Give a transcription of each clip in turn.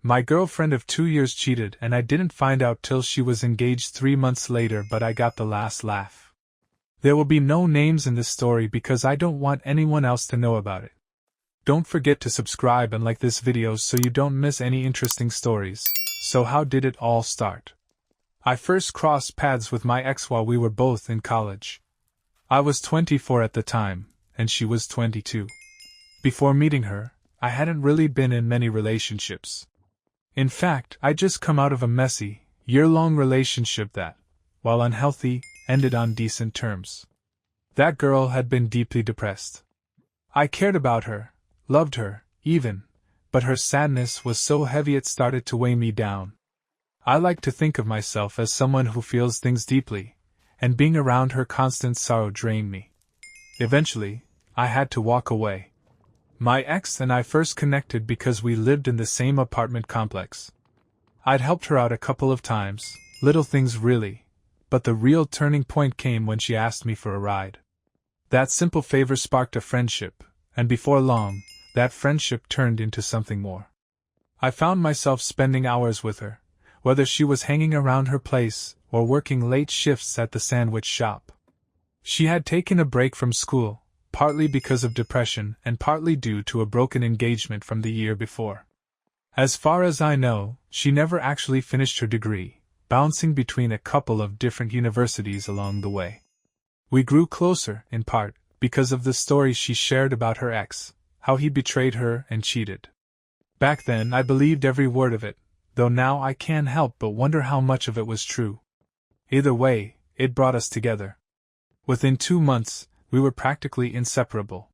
My girlfriend of 2 years cheated and I didn't find out till she was engaged 3 months later, but I got the last laugh. There will be no names in this story because I don't want anyone else to know about it. Don't forget to subscribe and like this video so you don't miss any interesting stories. So how did it all start? I first crossed paths with my ex while we were both in college. I was 24 at the time, and she was 22. Before meeting her, I hadn't really been in many relationships. In fact, I'd just come out of a messy, year-long relationship that, while unhealthy, ended on decent terms. That girl had been deeply depressed. I cared about her, loved her, even, but her sadness was so heavy it started to weigh me down. I like to think of myself as someone who feels things deeply, and being around her constant sorrow drained me. Eventually, I had to walk away. My ex and I first connected because we lived in the same apartment complex. I'd helped her out a couple of times, little things really, but the real turning point came when she asked me for a ride. That simple favor sparked a friendship, and before long, that friendship turned into something more. I found myself spending hours with her, whether she was hanging around her place or working late shifts at the sandwich shop. She had taken a break from school, partly because of depression and partly due to a broken engagement from the year before. As far as I know, she never actually finished her degree, bouncing between a couple of different universities along the way. We grew closer, in part, because of the stories she shared about her ex, how he betrayed her and cheated. Back then I believed every word of it, though now I can't help but wonder how much of it was true. Either way, it brought us together. Within 2 months, we were practically inseparable.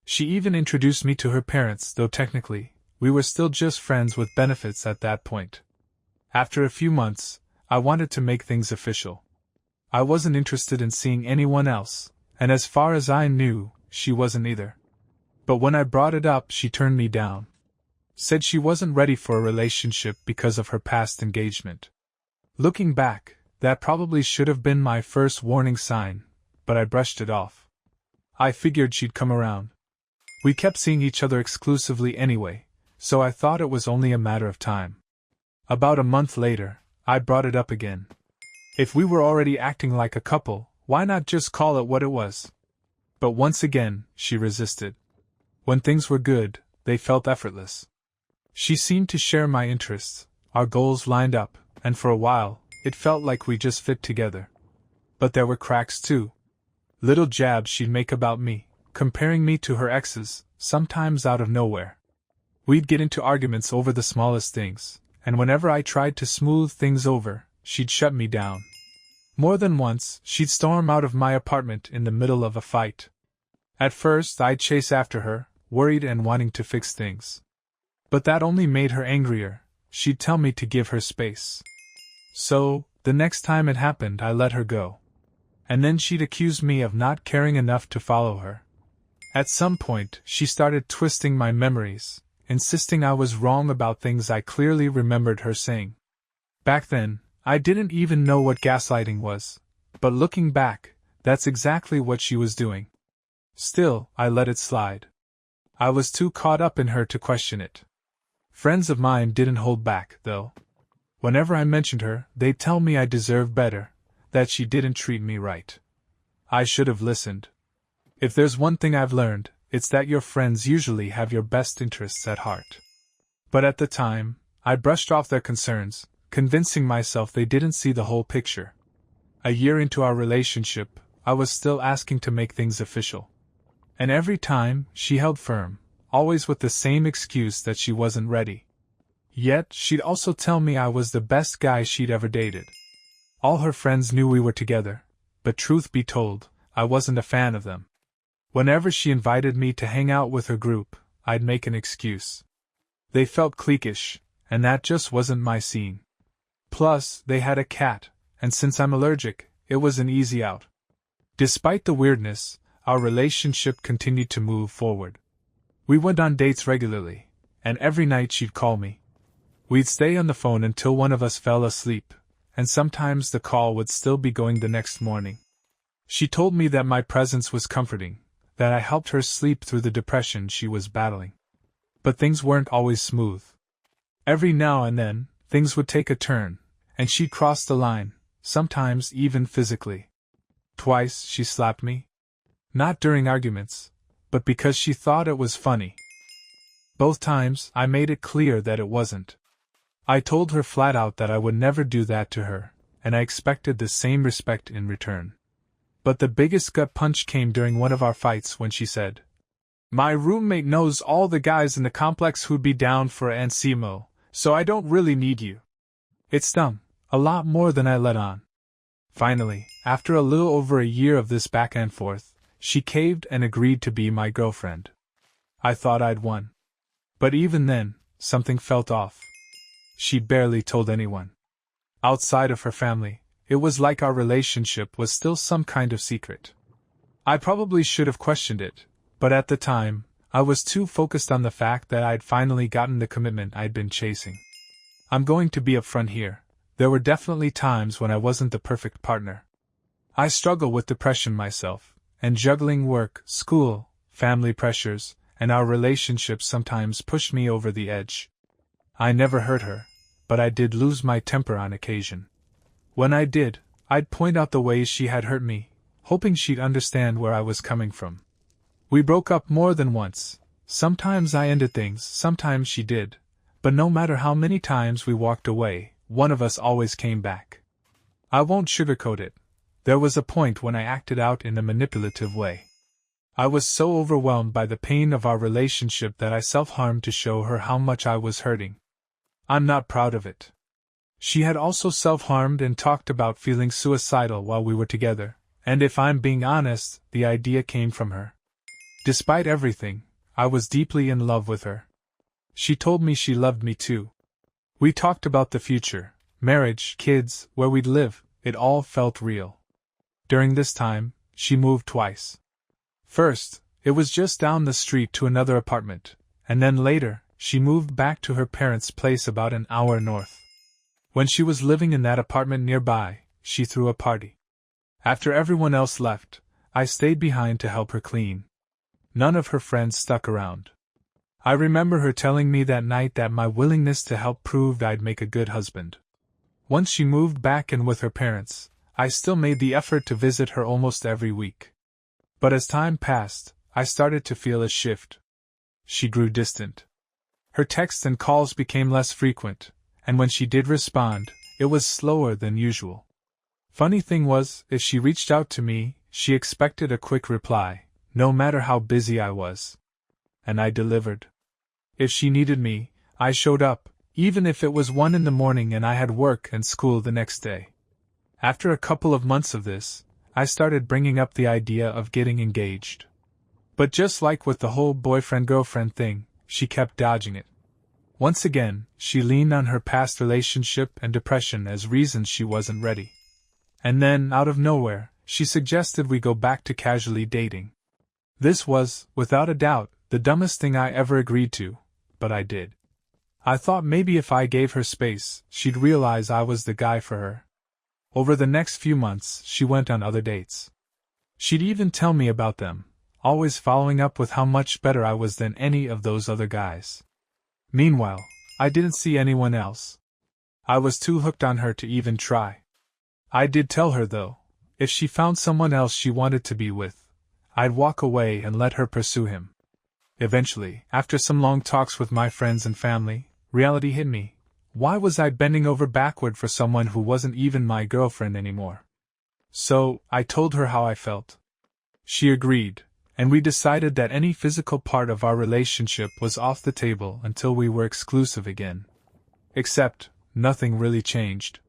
She even introduced me to her parents, though technically, we were still just friends with benefits at that point. After a few months, I wanted to make things official. I wasn't interested in seeing anyone else, and as far as I knew, she wasn't either. But when I brought it up, she turned me down. Said she wasn't ready for a relationship because of her past engagement. Looking back, that probably should have been my first warning sign, but I brushed it off. I figured she'd come around. We kept seeing each other exclusively anyway, so I thought it was only a matter of time. About a month later, I brought it up again. If we were already acting like a couple, why not just call it what it was? But once again, she resisted. When things were good, they felt effortless. She seemed to share my interests, our goals lined up, and for a while, it felt like we just fit together. But there were cracks too. Little jabs she'd make about me, comparing me to her exes, sometimes out of nowhere. We'd get into arguments over the smallest things, and whenever I tried to smooth things over, she'd shut me down. More than once, she'd storm out of my apartment in the middle of a fight. At first, I'd chase after her, worried and wanting to fix things. But that only made her angrier. She'd tell me to give her space. So, the next time it happened, I let her go. And then she'd accuse me of not caring enough to follow her. At some point, she started twisting my memories, insisting I was wrong about things I clearly remembered her saying. Back then, I didn't even know what gaslighting was, but looking back, that's exactly what she was doing. Still, I let it slide. I was too caught up in her to question it. Friends of mine didn't hold back, though. Whenever I mentioned her, they'd tell me I deserved better, that she didn't treat me right. I should have listened. If there's one thing I've learned, it's that your friends usually have your best interests at heart. But at the time, I brushed off their concerns, convincing myself they didn't see the whole picture. A year into our relationship, I was still asking to make things official. And every time, she held firm, always with the same excuse that she wasn't ready. Yet, she'd also tell me I was the best guy she'd ever dated. All her friends knew we were together, but truth be told, I wasn't a fan of them. Whenever she invited me to hang out with her group, I'd make an excuse. They felt cliquish, and that just wasn't my scene. Plus, they had a cat, and since I'm allergic, it was an easy out. Despite the weirdness, our relationship continued to move forward. We went on dates regularly, and every night she'd call me. We'd stay on the phone until one of us fell asleep, and sometimes the call would still be going the next morning. She told me that my presence was comforting, that I helped her sleep through the depression she was battling. But things weren't always smooth. Every now and then, things would take a turn, and she'd cross the line, sometimes even physically. Twice she slapped me. Not during arguments, but because she thought it was funny. Both times, I made it clear that it wasn't. I told her flat out that I would never do that to her, and I expected the same respect in return. But the biggest gut punch came during one of our fights when she said, "My roommate knows all the guys in the complex who'd be down for Ansimo, so I don't really need you." It stung, a lot more than I let on. Finally, after a little over a year of this back and forth, she caved and agreed to be my girlfriend. I thought I'd won. But even then, something felt off. She barely told anyone. Outside of her family, it was like our relationship was still some kind of secret. I probably should have questioned it, but at the time, I was too focused on the fact that I'd finally gotten the commitment I'd been chasing. I'm going to be upfront here. There were definitely times when I wasn't the perfect partner. I struggle with depression myself, and juggling work, school, family pressures, and our relationship sometimes pushed me over the edge. I never hurt her, but I did lose my temper on occasion. When I did, I'd point out the ways she had hurt me, hoping she'd understand where I was coming from. We broke up more than once. Sometimes I ended things, sometimes she did. But no matter how many times we walked away, one of us always came back. I won't sugarcoat it. There was a point when I acted out in a manipulative way. I was so overwhelmed by the pain of our relationship that I self-harmed to show her how much I was hurting. I'm not proud of it. She had also self-harmed and talked about feeling suicidal while we were together, and if I'm being honest, the idea came from her. Despite everything, I was deeply in love with her. She told me she loved me too. We talked about the future, marriage, kids, where we'd live. It all felt real. During this time, she moved twice. First, it was just down the street to another apartment, and then later, she moved back to her parents' place about an hour north. When she was living in that apartment nearby, she threw a party. After everyone else left, I stayed behind to help her clean. None of her friends stuck around. I remember her telling me that night that my willingness to help proved I'd make a good husband. Once she moved back in with her parents, I still made the effort to visit her almost every week. But as time passed, I started to feel a shift. She grew distant. Her texts and calls became less frequent, and when she did respond, it was slower than usual. Funny thing was, if she reached out to me, she expected a quick reply, no matter how busy I was. And I delivered. If she needed me, I showed up, even if it was 1 a.m. and I had work and school the next day. After a couple of months of this, I started bringing up the idea of getting engaged. But just like with the whole boyfriend-girlfriend thing, she kept dodging it. Once again, she leaned on her past relationship and depression as reasons she wasn't ready. And then, out of nowhere, she suggested we go back to casually dating. This was, without a doubt, the dumbest thing I ever agreed to, but I did. I thought maybe if I gave her space, she'd realize I was the guy for her. Over the next few months, she went on other dates. She'd even tell me about them, always following up with how much better I was than any of those other guys. Meanwhile, I didn't see anyone else. I was too hooked on her to even try. I did tell her, though, if she found someone else she wanted to be with, I'd walk away and let her pursue him. Eventually, after some long talks with my friends and family, reality hit me. Why was I bending over backward for someone who wasn't even my girlfriend anymore? So, I told her how I felt. She agreed, and we decided that any physical part of our relationship was off the table until we were exclusive again. Except, nothing really changed.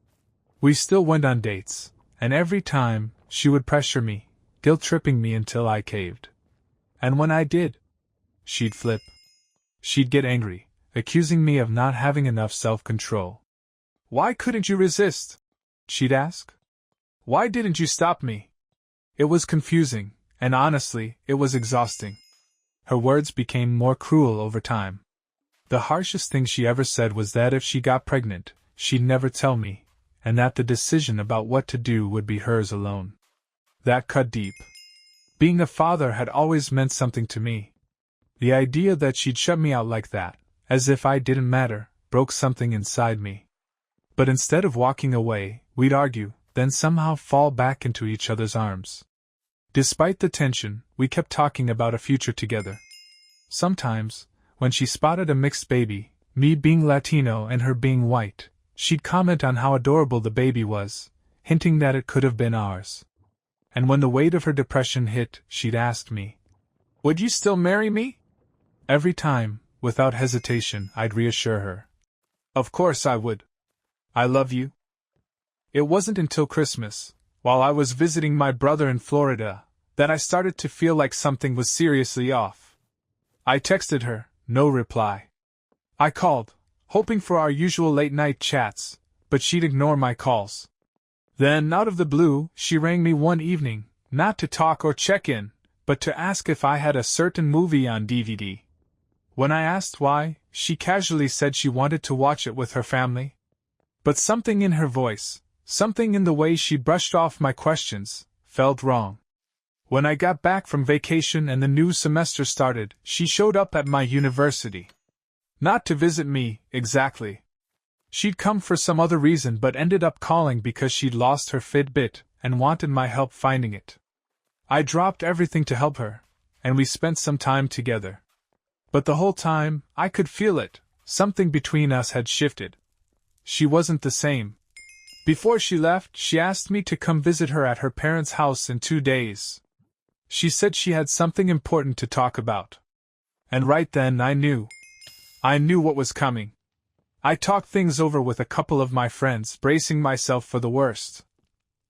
We still went on dates, and every time, she would pressure me, guilt-tripping me until I caved. And when I did, she'd flip. She'd get angry, accusing me of not having enough self-control. "Why couldn't you resist?" she'd ask. "Why didn't you stop me?" It was confusing, and honestly, it was exhausting. Her words became more cruel over time. The harshest thing she ever said was that if she got pregnant, she'd never tell me, and that the decision about what to do would be hers alone. That cut deep. Being a father had always meant something to me. The idea that she'd shut me out like that, as if I didn't matter, broke something inside me. But instead of walking away, we'd argue, then somehow fall back into each other's arms. Despite the tension, we kept talking about a future together. Sometimes, when she spotted a mixed baby, me being Latino and her being white, she'd comment on how adorable the baby was, hinting that it could have been ours. And when the weight of her depression hit, she'd ask me, "Would you still marry me?" Every time, without hesitation, I'd reassure her. "Of course I would. I love you." It wasn't until Christmas, while I was visiting my brother in Florida, that I started to feel like something was seriously off. I texted her, no reply. I called, hoping for our usual late-night chats, but she'd ignore my calls. Then, out of the blue, she rang me one evening, not to talk or check in, but to ask if I had a certain movie on DVD. When I asked why, she casually said she wanted to watch it with her family. But something in her voice, something in the way she brushed off my questions, felt wrong. When I got back from vacation and the new semester started, she showed up at my university. Not to visit me, exactly. She'd come for some other reason but ended up calling because she'd lost her Fitbit and wanted my help finding it. I dropped everything to help her, and we spent some time together. But the whole time, I could feel it, something between us had shifted. She wasn't the same. Before she left, she asked me to come visit her at her parents' house in 2 days. She said she had something important to talk about. And right then I knew. I knew what was coming. I talked things over with a couple of my friends, bracing myself for the worst.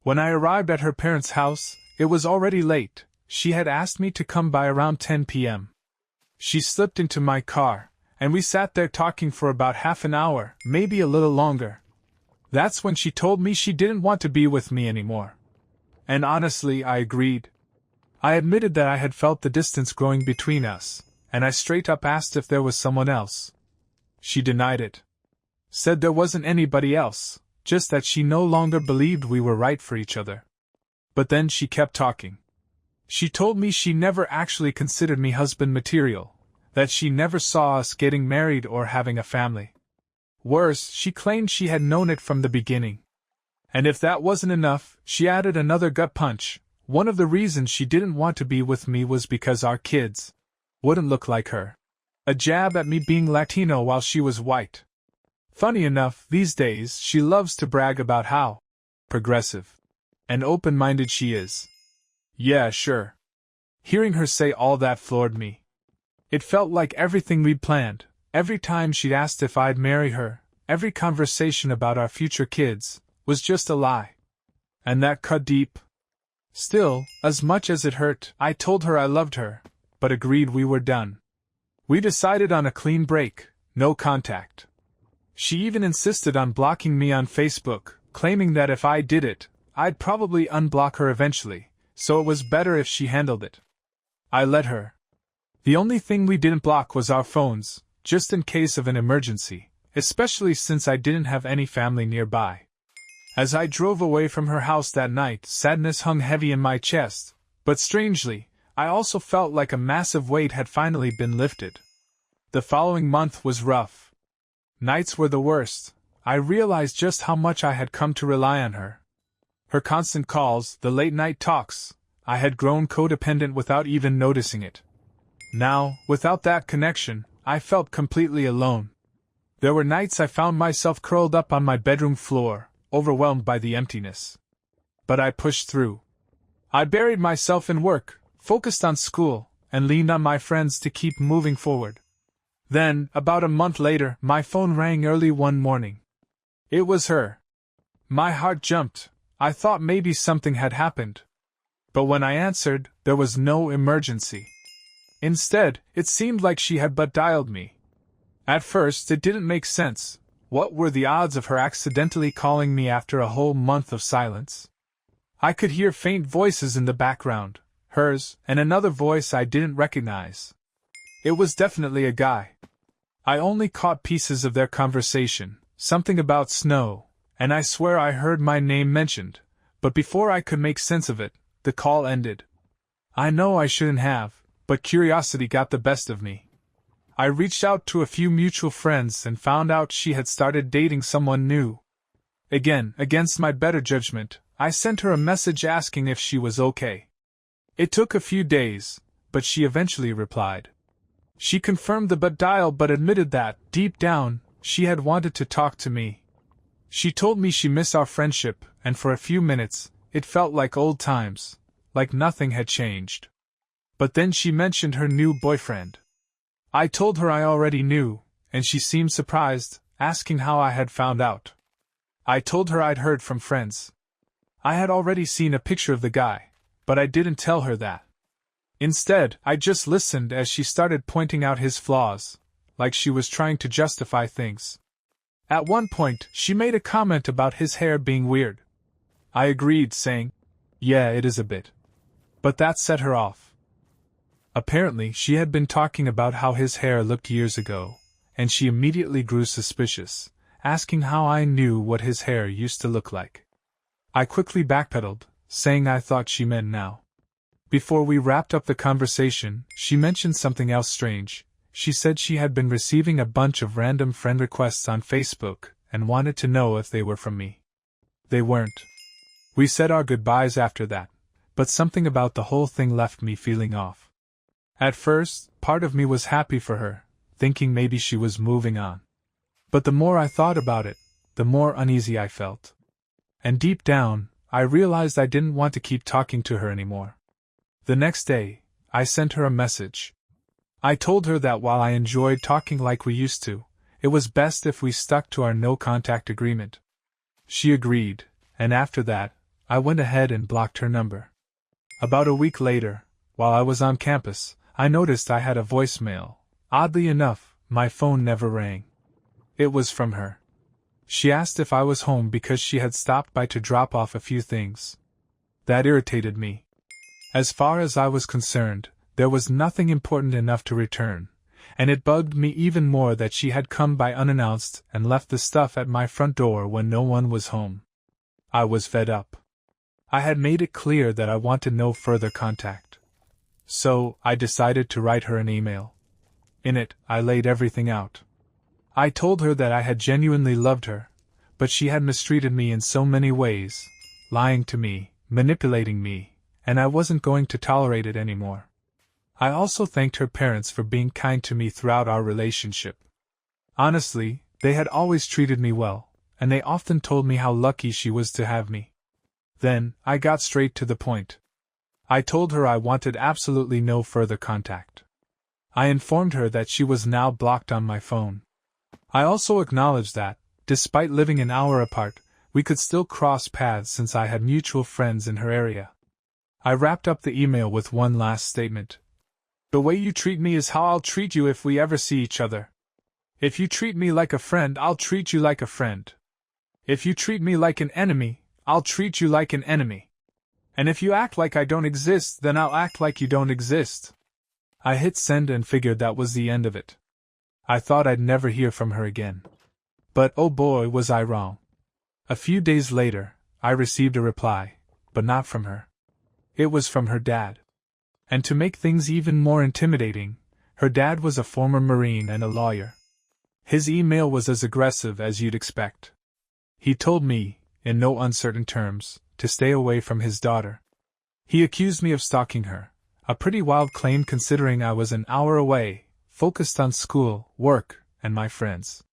When I arrived at her parents' house, it was already late. She had asked me to come by around 10 p.m. She slipped into my car, and we sat there talking for about half an hour, maybe a little longer. That's when she told me she didn't want to be with me anymore. And honestly, I agreed. I admitted that I had felt the distance growing between us, and I straight up asked if there was someone else. She denied it. Said there wasn't anybody else, just that she no longer believed we were right for each other. But then she kept talking. She told me she never actually considered me husband material, that she never saw us getting married or having a family. Worse, she claimed she had known it from the beginning. And if that wasn't enough, she added another gut punch. One of the reasons she didn't want to be with me was because our kids wouldn't look like her. A jab at me being Latino while she was white. Funny enough, these days she loves to brag about how progressive and open-minded she is. Yeah, sure. Hearing her say all that floored me. It felt like everything we'd planned, every time she'd asked if I'd marry her, every conversation about our future kids, was just a lie. And that cut deep. Still, as much as it hurt, I told her I loved her, but agreed we were done. We decided on a clean break, no contact. She even insisted on blocking me on Facebook, claiming that if I did it, I'd probably unblock her eventually, so it was better if she handled it. I let her. The only thing we didn't block was our phones, just in case of an emergency, especially since I didn't have any family nearby. As I drove away from her house that night, sadness hung heavy in my chest, but strangely, I also felt like a massive weight had finally been lifted. The following month was rough. Nights were the worst. I realized just how much I had come to rely on her. Her constant calls, the late-night talks. I had grown codependent without even noticing it. Now, without that connection, I felt completely alone. There were nights I found myself curled up on my bedroom floor, overwhelmed by the emptiness. But I pushed through. I buried myself in work, focused on school, and leaned on my friends to keep moving forward. Then, about a month later, my phone rang early one morning. It was her. My heart jumped. I thought maybe something had happened. But when I answered, there was no emergency. Instead, it seemed like she had but dialed me. At first, it didn't make sense. What were the odds of her accidentally calling me after a whole month of silence? I could hear faint voices in the background, hers, and another voice I didn't recognize. It was definitely a guy. I only caught pieces of their conversation, something about snow, and I swear I heard my name mentioned, but before I could make sense of it, the call ended. I know I shouldn't have, but curiosity got the best of me. I reached out to a few mutual friends and found out she had started dating someone new. Again, against my better judgment, I sent her a message asking if she was okay. It took a few days, but she eventually replied. She confirmed the dial but admitted that, deep down, she had wanted to talk to me. She told me she missed our friendship, and for a few minutes, it felt like old times, like nothing had changed. But then she mentioned her new boyfriend. I told her I already knew, and she seemed surprised, asking how I had found out. I told her I'd heard from friends. I had already seen a picture of the guy, but I didn't tell her that. Instead, I just listened as she started pointing out his flaws, like she was trying to justify things. At one point, she made a comment about his hair being weird. I agreed, saying, "Yeah, it is a bit." But that set her off. Apparently, she had been talking about how his hair looked years ago, and she immediately grew suspicious, asking how I knew what his hair used to look like. I quickly backpedaled, saying I thought she meant now. Before we wrapped up the conversation, she mentioned something else strange. She said she had been receiving a bunch of random friend requests on Facebook and wanted to know if they were from me. They weren't. We said our goodbyes after that, but something about the whole thing left me feeling off. At first, part of me was happy for her, thinking maybe she was moving on. But the more I thought about it, the more uneasy I felt. And deep down, I realized I didn't want to keep talking to her anymore. The next day, I sent her a message. I told her that while I enjoyed talking like we used to, it was best if we stuck to our no-contact agreement. She agreed, and after that, I went ahead and blocked her number. About a week later, while I was on campus, I noticed I had a voicemail. Oddly enough, my phone never rang. It was from her. She asked if I was home because she had stopped by to drop off a few things. That irritated me. As far as I was concerned, there was nothing important enough to return, and it bugged me even more that she had come by unannounced and left the stuff at my front door when no one was home. I was fed up. I had made it clear that I wanted no further contact. So, I decided to write her an email. In it, I laid everything out. I told her that I had genuinely loved her, but she had mistreated me in so many ways, lying to me, manipulating me, and I wasn't going to tolerate it anymore. I also thanked her parents for being kind to me throughout our relationship. Honestly, they had always treated me well, and they often told me how lucky she was to have me. Then, I got straight to the point. I told her I wanted absolutely no further contact. I informed her that she was now blocked on my phone. I also acknowledged that, despite living an hour apart, we could still cross paths since I had mutual friends in her area. I wrapped up the email with one last statement. The way you treat me is how I'll treat you if we ever see each other. If you treat me like a friend, I'll treat you like a friend. If you treat me like an enemy, I'll treat you like an enemy. And if you act like I don't exist, then I'll act like you don't exist. I hit send and figured that was the end of it. I thought I'd never hear from her again. But oh boy, was I wrong. A few days later, I received a reply, but not from her. It was from her dad. And to make things even more intimidating, her dad was a former Marine and a lawyer. His email was as aggressive as you'd expect. He told me, in no uncertain terms, to stay away from his daughter. He accused me of stalking her, a pretty wild claim considering I was an hour away, focused on school, work, and my friends.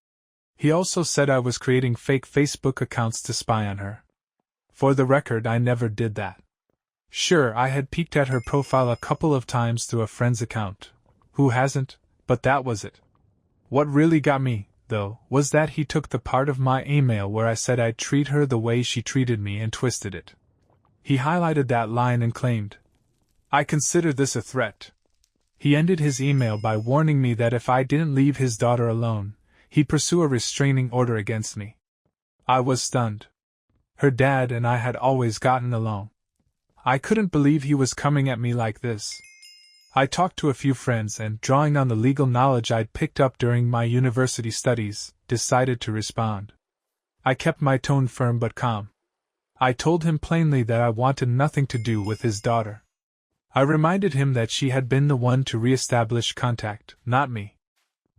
He also said I was creating fake Facebook accounts to spy on her. For the record, I never did that. Sure, I had peeked at her profile a couple of times through a friend's account. Who hasn't? But that was it. What really got me, though, was that he took the part of my email where I said I'd treat her the way she treated me and twisted it. He highlighted that line and claimed, "I consider this a threat." He ended his email by warning me that if I didn't leave his daughter alone, he'd pursue a restraining order against me. I was stunned. Her dad and I had always gotten along. I couldn't believe he was coming at me like this. I talked to a few friends and, drawing on the legal knowledge I'd picked up during my university studies, decided to respond. I kept my tone firm but calm. I told him plainly that I wanted nothing to do with his daughter. I reminded him that she had been the one to re-establish contact, not me.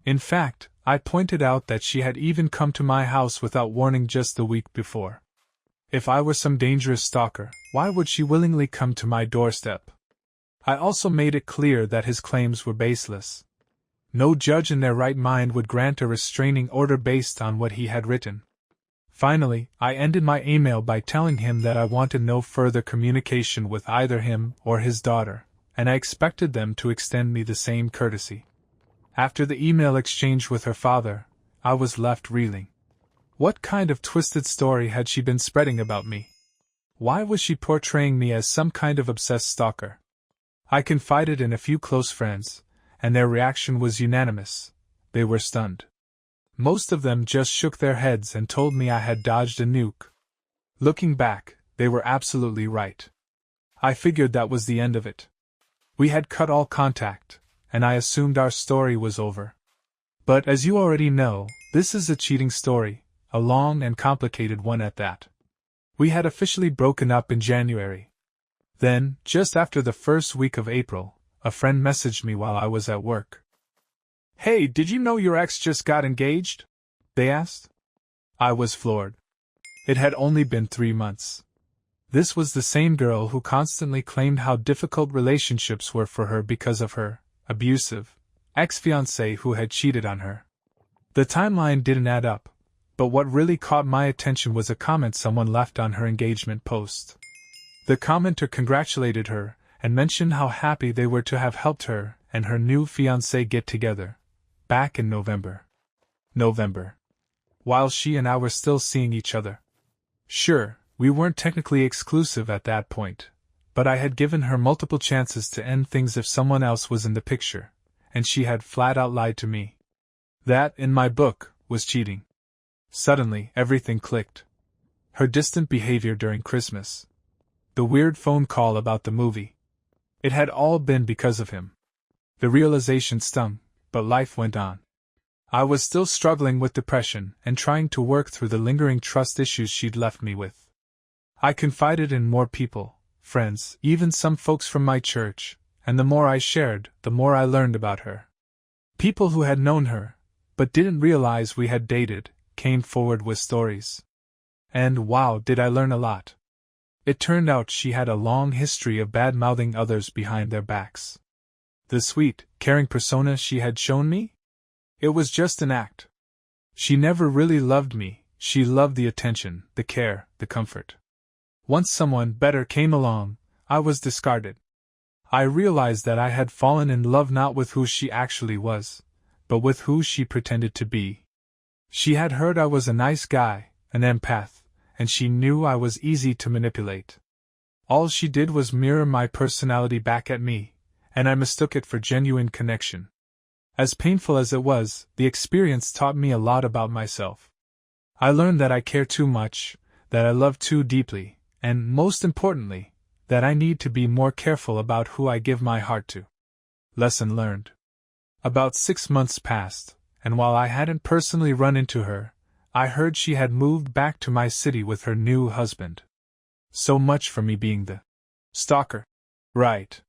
In fact, I pointed out that she had even come to my house without warning just the week before. If I were some dangerous stalker, why would she willingly come to my doorstep? I also made it clear that his claims were baseless. No judge in their right mind would grant a restraining order based on what he had written. Finally, I ended my email by telling him that I wanted no further communication with either him or his daughter, and I expected them to extend me the same courtesy. After the email exchange with her father, I was left reeling. What kind of twisted story had she been spreading about me? Why was she portraying me as some kind of obsessed stalker? I confided in a few close friends, and their reaction was unanimous. They were stunned. Most of them just shook their heads and told me I had dodged a nuke. Looking back, they were absolutely right. I figured that was the end of it. We had cut all contact, and I assumed our story was over. But as you already know, this is a cheating story, a long and complicated one at that. We had officially broken up in January. Then, just after the first week of April, a friend messaged me while I was at work. "Hey, did you know your ex just got engaged?" they asked. I was floored. It had only been 3 months. This was the same girl who constantly claimed how difficult relationships were for her because of her abusive ex-fiancé who had cheated on her. The timeline didn't add up, but what really caught my attention was a comment someone left on her engagement post. The commenter congratulated her and mentioned how happy they were to have helped her and her new fiancé get together, back in November. While she and I were still seeing each other. Sure, we weren't technically exclusive at that point, but I had given her multiple chances to end things if someone else was in the picture, and she had flat out lied to me. That, in my book, was cheating. Suddenly, everything clicked. Her distant behavior during Christmas. The weird phone call about the movie. It had all been because of him. The realization stung, but life went on. I was still struggling with depression and trying to work through the lingering trust issues she'd left me with. I confided in more people, friends, even some folks from my church, and the more I shared, the more I learned about her. People who had known her, but didn't realize we had dated, came forward with stories. And wow, did I learn a lot. It turned out she had a long history of bad-mouthing others behind their backs. The sweet, caring persona she had shown me? It was just an act. She never really loved me, she loved the attention, the care, the comfort. Once someone better came along, I was discarded. I realized that I had fallen in love not with who she actually was, but with who she pretended to be. She had heard I was a nice guy, an empath, and she knew I was easy to manipulate. All she did was mirror my personality back at me, and I mistook it for genuine connection. As painful as it was, the experience taught me a lot about myself. I learned that I care too much, that I love too deeply, and, most importantly, that I need to be more careful about who I give my heart to. Lesson learned. About 6 months passed, and while I hadn't personally run into her, I heard she had moved back to my city with her new husband. So much for me being the stalker. Right.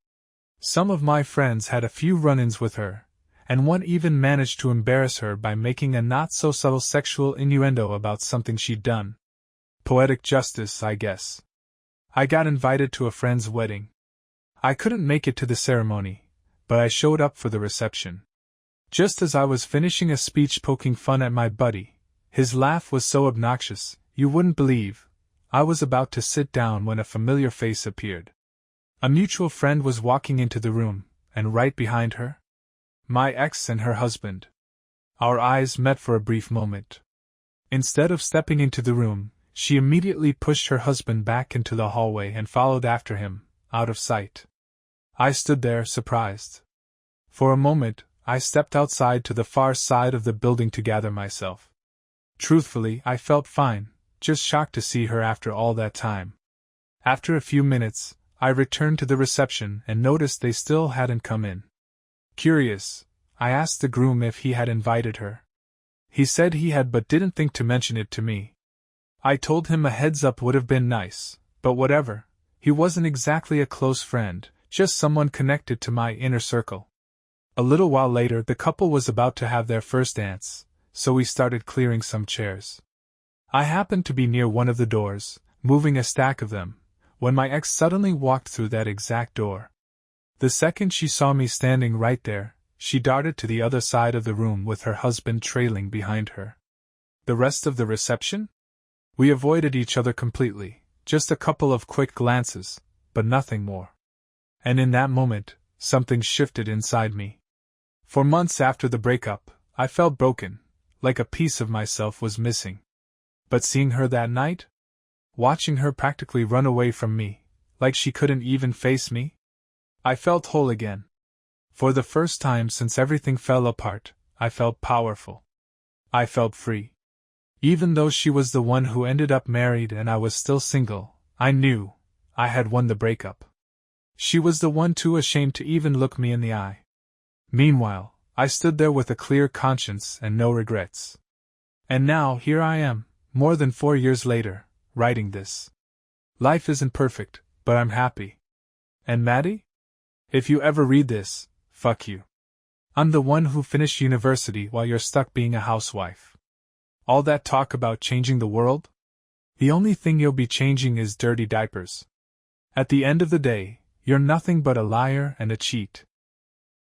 Some of my friends had a few run-ins with her, and one even managed to embarrass her by making a not-so-subtle sexual innuendo about something she'd done. Poetic justice, I guess. I got invited to a friend's wedding. I couldn't make it to the ceremony, but I showed up for the reception. Just as I was finishing a speech poking fun at my buddy, his laugh was so obnoxious, you wouldn't believe. I was about to sit down when a familiar face appeared. A mutual friend was walking into the room, and right behind her, my ex and her husband. Our eyes met for a brief moment. Instead of stepping into the room, she immediately pushed her husband back into the hallway and followed after him, out of sight. I stood there, surprised. For a moment, I stepped outside to the far side of the building to gather myself. Truthfully, I felt fine, just shocked to see her after all that time. After a few minutes, I returned to the reception and noticed they still hadn't come in. Curious, I asked the groom if he had invited her. He said he had but didn't think to mention it to me. I told him a heads-up would have been nice, but whatever, he wasn't exactly a close friend, just someone connected to my inner circle. A little while later, the couple was about to have their first dance, so we started clearing some chairs. I happened to be near one of the doors, moving a stack of them, when my ex suddenly walked through that exact door. The second she saw me standing right there, she darted to the other side of the room with her husband trailing behind her. The rest of the reception? We avoided each other completely, just a couple of quick glances, but nothing more. And in that moment, something shifted inside me. For months after the breakup, I felt broken, like a piece of myself was missing. But seeing her that night? Watching her practically run away from me, like she couldn't even face me? I felt whole again. For the first time since everything fell apart, I felt powerful. I felt free. Even though she was the one who ended up married and I was still single, I knew I had won the breakup. She was the one too ashamed to even look me in the eye. Meanwhile, I stood there with a clear conscience and no regrets. And now, here I am, more than 4 years later, writing this. Life isn't perfect, but I'm happy. And Maddie? If you ever read this, fuck you. I'm the one who finished university while you're stuck being a housewife. All that talk about changing the world? The only thing you'll be changing is dirty diapers. At the end of the day, you're nothing but a liar and a cheat.